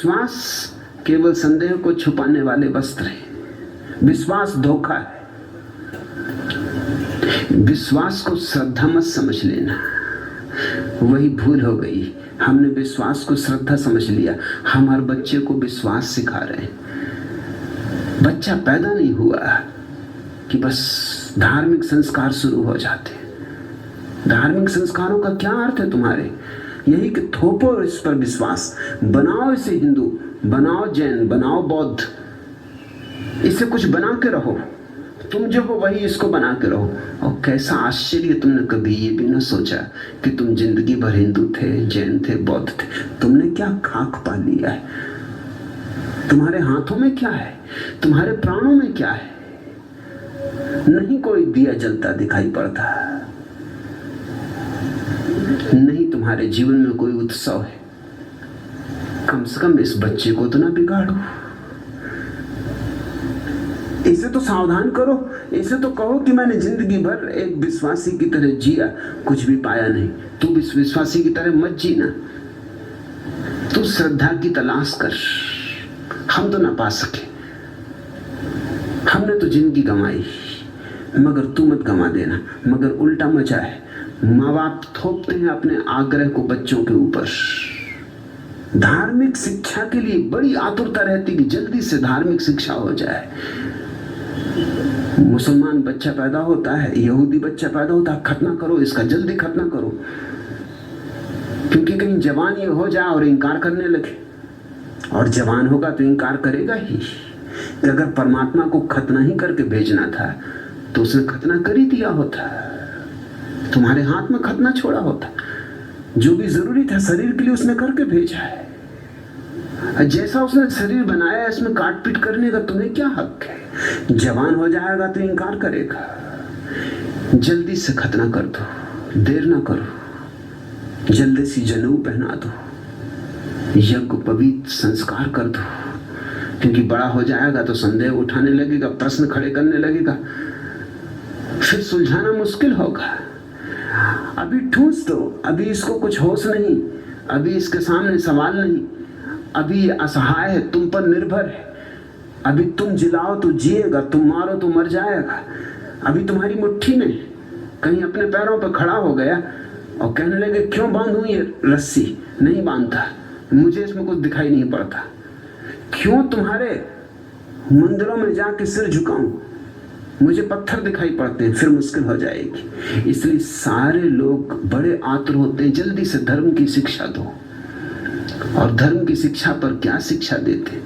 विश्वास केवल संदेह को छुपाने वाले वस्त्र है। विश्वास धोखा है। विश्वास को श्रद्धा मत समझ लेना, वही भूल हो गई। हमने विश्वास को श्रद्धा समझ लिया। हम हर बच्चे को विश्वास सिखा रहे हैं। बच्चा पैदा नहीं हुआ कि बस धार्मिक संस्कार शुरू हो जाते। धार्मिक संस्कारों का क्या अर्थ है तुम्हारे? यही कि थोपो इस पर विश्वास, बनाओ इसे हिंदू, बनाओ जैन, बनाओ बौद्ध, इसे कुछ बना के रहो। तुम जो हो वही इसको बना के रहो। और कैसा आश्चर्य, तुमने कभी ये भी न सोचा कि तुम जिंदगी भर हिंदू थे, जैन थे, बौद्ध थे। तुमने क्या खाक पा लिया है? तुम्हारे हाथों में क्या है? तुम्हारे प्राणों में क्या है? नहीं कोई दिया जलता दिखाई पड़ता, नहीं तुम्हारे जीवन में कोई उत्सव है। कम से कम इस बच्चे को तो ना बिगाड़ो, इसे तो सावधान करो। इसे तो कहो कि मैंने जिंदगी भर एक विश्वासी की तरह जिया, कुछ भी पाया नहीं। तू विश्वासी की तरह मत जीना, तू श्रद्धा की तलाश कर। हम तो ना पा सके, हमने तो जिंदगी गंवाई, मगर तू मत गंवा देना। मगर उल्टा मचा है, माँ बाप थोपते हैं अपने आग्रह को बच्चों के ऊपर। धार्मिक शिक्षा के लिए बड़ी आतुरता रहती कि जल्दी से धार्मिक शिक्षा हो जाए। मुसलमान बच्चा पैदा होता है, यहूदी बच्चा पैदा होता है, खतना करो इसका, जल्दी खतना करो, क्योंकि कहीं जवान ये हो जाए और इनकार करने लगे। और जवान होगा तो इनकार करेगा ही कि अगर परमात्मा को खतना ही करके भेजना था तो उसने खतना कर ही दिया होता, तुम्हारे हाथ में खतना छोड़ा होता। जो भी जरूरी था शरीर के लिए उसने करके भेजा है। जैसा उसने शरीर बनाया इसमें काट पीट करने का तुम्हें क्या हक है? जवान हो जाएगा तो इनकार करेगा। जल्दी से खतना कर दो, देर ना करो, जल्दी से जनेऊ पहना दो, यज्ञ पवित्र संस्कार कर दो, क्योंकि बड़ा हो जाएगा तो संदेह उठाने लगेगा, प्रश्न खड़े करने लगेगा, फिर सुलझाना मुश्किल होगा। अभी ठूस दो, अभी इसको कुछ होश नहीं, अभी इसके सामने सवाल नहीं, अभी असहाय है, तुम पर निर्भर है। अभी तुम जिलाओ तो जिएगा, तुम मारो तो मर जाएगा। अभी तुम्हारी मुट्ठी में, कहीं अपने पैरों पर खड़ा हो गया और कहने लगे क्यों बांधूं ये रस्सी? नहीं बांधता, मुझे इसमें कुछ दिखाई नहीं पड़ता। क्यों तुम्हारे मंदिरों में जाके सिर झुकाऊं? मुझे पत्थर दिखाई पड़ते हैं, फिर मुश्किल हो जाएगी। इसलिए सारे लोग बड़े आतुर होते हैं, जल्दी से धर्म की शिक्षा दो। और धर्म की शिक्षा पर क्या शिक्षा देते?